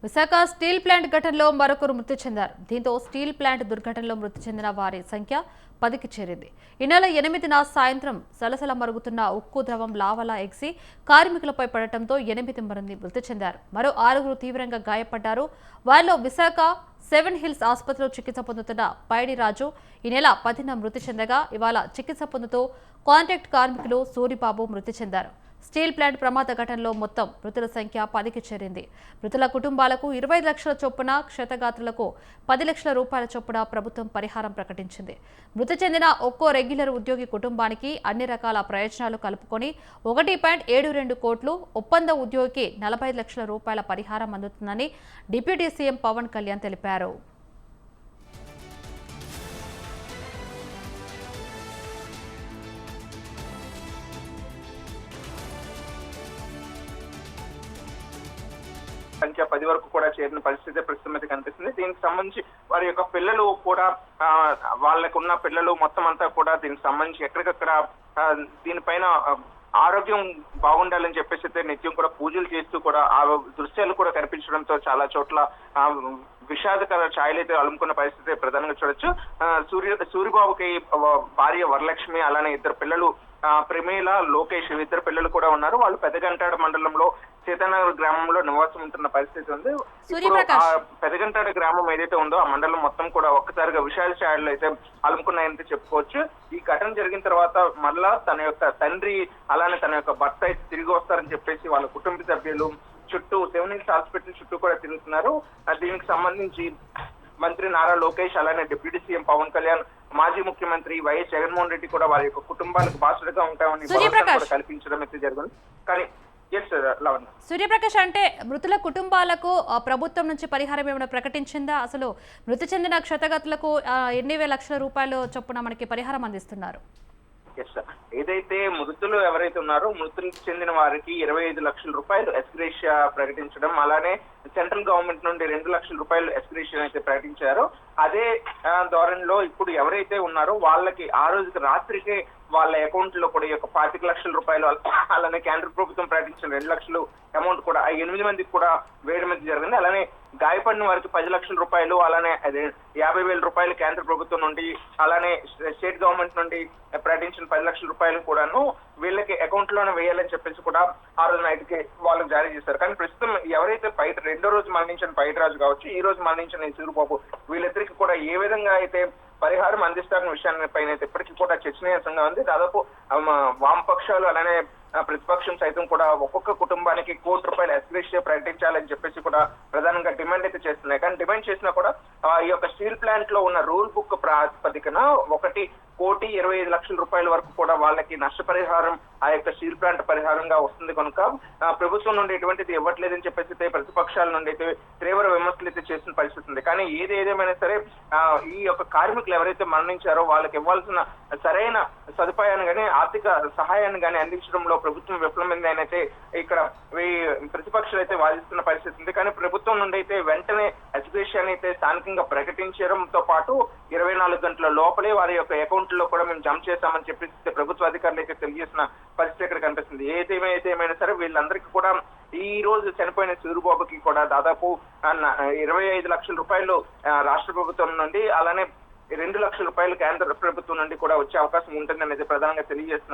Visakha steel plant ఘటనలో మరొకరు మృతి చెందారు. దీంతో స్టీల్ ప్లాంట్ దుర్ఘటనలో మృతి చెందిన వారి సంఖ్య 10కి చేరింది. ఈ నెల 8న సాయంత్రం సలసల మరుగుతున్న ఉక్కు ద్రవం లావలా ఎగిసి కార్మికులపై పడటంతో 8 మంది మృతి చెందారు. మరో 6 తీవ్రంగా గాయపడ్డారు. వారిలో విశాఖ సెవెన్ హిల్స్ ఆసుపత్రిలో చికిత్స పొందుతున్న పైడి రాజు ఈ నెల 10న మృతి చెందగా ఇవాళ చికిత్స పొందుతూ కాంట్రాక్ట్ కార్మికులు సూరిబాబు మృతి చెందారు. స్టీల్ ప్లాంట్ ప్రమాద ఘటనలో మొత్తం మృతుల సంఖ్య 10కి చేరింది. మృతుల కుటుంబాలకు 25 లక్షల చొప్పున, క్షతగాత్రులకు 10 లక్షల రూపాయల చొప్పున ప్రభుత్వం పరిహారం ప్రకటించింది. మృతి చెందిన ఒక్కో రెగ్యులర్ ఉద్యోగి కుటుంబానికి అన్ని రకాల ప్రయోజనాలు కలుపుకొని 1.72 కోట్లు, ఒప్పంద ఉద్యోగికి 45 లక్షల రూపాయల పరిహారం అందుతుందని డిప్యూటీ సీఎం పవన్ కళ్యాణ్ తెలిపారు. సంఖ్య 10 వరకు కూడా చేరిన పరిస్థితి ప్రస్తుతం అయితే కనిపిస్తుంది. దీనికి సంబంధించి వారి యొక్క పిల్లలు కూడా వాళ్ళకున్న పిల్లలు మొత్తం అంతా కూడా దీనికి సంబంధించి ఎక్కడికక్కడ దీనిపైన ఆరోగ్యం బాగుండాలని చెప్పేసి అయితే నిత్యం కూడా పూజలు చేస్తూ కూడా ఆ దృశ్యాలు కూడా కనిపించడంతో చాలా చోట్ల విషాదకర ఛాయలు అయితే అలుముకున్న పరిస్థితి ప్రధానంగా చూడొచ్చు. సూరిబాబుకి భార్య వరలక్ష్మి, అలానే 2 పిల్లలు ప్రమీల, లోకేష్, 2 పిల్లలు కూడా ఉన్నారు. వాళ్ళు పెదగంటాడ మండలంలో సీతానగర్ గ్రామంలో నివాసం ఉంటున్న పరిస్థితి ఉంది. పెదగంటాడ గ్రామం ఏదైతే ఉందో ఆ మండలం మొత్తం కూడా ఒక్కసారిగా విషాద ఛాయలు అయితే అలుముకున్నాయని చెప్పుకోవచ్చు. ఈ ఘటన జరిగిన తర్వాత మళ్ళా తన యొక్క తండ్రి అలానే తన యొక్క భర్త అయితే తిరిగి వస్తారని చెప్పేసి వాళ్ళ కుటుంబ సభ్యులు చుట్టూ సెవెన్ హిల్స్ హాస్పిటల్ చుట్టూ కూడా తిరుగుతున్నారు. దీనికి సంబంధించి మంత్రి నారా లోకేష్, అలానే డిప్యూటీ సీఎం పవన్ కళ్యాణ్, మాజీ ముఖ్యమంత్రి వైఎస్ జగన్మోహన్ రెడ్డి కూడా వారి యొక్క కుటుంబాలకు బాసులుగా ఉంటామని కల్పించడం అయితే జరిగింది. కానీ సూర్యప్రకాష్, అంటే మృతుల కుటుంబాలకు ప్రభుత్వం నుంచి పరిహారం ఏమైనా ప్రకటించిందా? అసలు మృతి చెందిన క్షతగాత్రులకు ఎన్ని లక్షల రూపాయలు చొప్పున మనకి పరిహారం అందిస్తున్నారు? ఏదైతే మృతులు ఎవరైతే ఉన్నారో మృతులకు చెందిన వారికి 25 లక్షల రూపాయలు ఎస్గ్రేషియా ప్రకటించడం, అలానే సెంట్రల్ గవర్నమెంట్ నుండి 2 లక్షల రూపాయలు ఎస్గ్రేషియా అయితే ప్రకటించారో అదే ధోరణిలో ఇప్పుడు ఎవరైతే ఉన్నారో వాళ్ళకి ఆ రోజుకి రాత్రికే వాళ్ళ అకౌంట్ లో కూడా 25 లక్షల రూపాయలు, అలానే కేంద్ర ప్రభుత్వం ప్రకటించిన 2 లక్షలు అమౌంట్ కూడా 8 మందికి కూడా వేయడం అయితే జరిగింది. అలానే గాయపడిన వారికి 10 లక్షల రూపాయలు, అలానే 50,000 రూపాయలు కేంద్ర ప్రభుత్వం నుండి, అలానే స్టేట్ గవర్నమెంట్ నుండి ప్రకటించిన 10 లక్షల రూపాయలు కూడాను వీళ్ళకి అకౌంట్ లోనే వేయాలని చెప్పేసి కూడా ఆ రోజు నైట్ కి వాళ్ళకి జారీ చేశారు. కానీ ప్రస్తుతం ఎవరైతే రెండో రోజు మరణించిన పైడి రాజు కావచ్చు, ఈ రోజు మరణించిన సూరిబాబు, వీళ్ళిద్దరికి కూడా ఏ విధంగా అయితే పరిహారం అందిస్తారన్న విషయాన్ని పైన అయితే ఇప్పటికీ కూడా చర్చనీయాంశంగా ఉంది. దాదాపు వామపక్షాలు అలానే ప్రతిపక్షం సైతం కూడా ఒక్కొక్క కుటుంబానికి ₹1 కోటి ఎస్గ్రేషియా ప్రకటించాలని చెప్పేసి కూడా ప్రధానంగా డిమాండ్ అయితే చేస్తున్నాయి. కానీ డిమాండ్ చేసినా కూడా ఈ యొక్క స్టీల్ ప్లాంట్ లో ఉన్న రూల్ బుక్ ప్రాతిపదికన ₹1,25,00,000 వరకు కూడా వాళ్ళకి నష్టపరిహారం ఆ యొక్క స్టీల్ ప్లాంట్ పరిహారంగా వస్తుంది కనుక ప్రభుత్వం నుండి ఎటువంటిది ఇవ్వట్లేదని చెప్పేసి ప్రతిపక్షాల నుండి అయితే తీవ్ర విమర్శలు అయితే చేసిన పరిస్థితి ఉంది. కానీ ఏదేమైనా సరే ఈ యొక్క కార్మికులు ఎవరైతే మరణించారో వాళ్ళకి ఇవ్వాల్సిన సరైన సదుపాయాన్ని కానీ ఆర్థిక సహాయాన్ని కానీ అందించడంలో ప్రభుత్వం విఫలమైంది అయితే ఇక్కడ ప్రతిపక్షాలు అయితే వాదిస్తున్న పరిస్థితి ఉంది. కానీ ప్రభుత్వం నుండి అయితే వెంటనే ఎస్గ్రేషియాని అయితే స్థానికంగా ప్రకటించడంతో పాటు 24 గంటల లోపలే వారి యొక్క అకౌంట్ లో కూడా మేము జమ చేశామని చెప్పేసి ప్రభుత్వ అధికారులు అయితే తెలియజేసిన పరిస్థితి ఇక్కడ కనిపిస్తుంది. ఏదేమైనా సరే వీళ్ళందరికీ కూడా ఈ రోజు చనిపోయిన సూరిబాబుకి కూడా దాదాపు 25 లక్షల రూపాయలు రాష్ట్ర ప్రభుత్వం నుండి, అలానే 2 లక్షల రూపాయలు కేంద్ర ప్రభుత్వం నుండి కూడా వచ్చే అవకాశం ఉంటుందనేది ప్రధానంగా తెలియజేస్తున్నారు.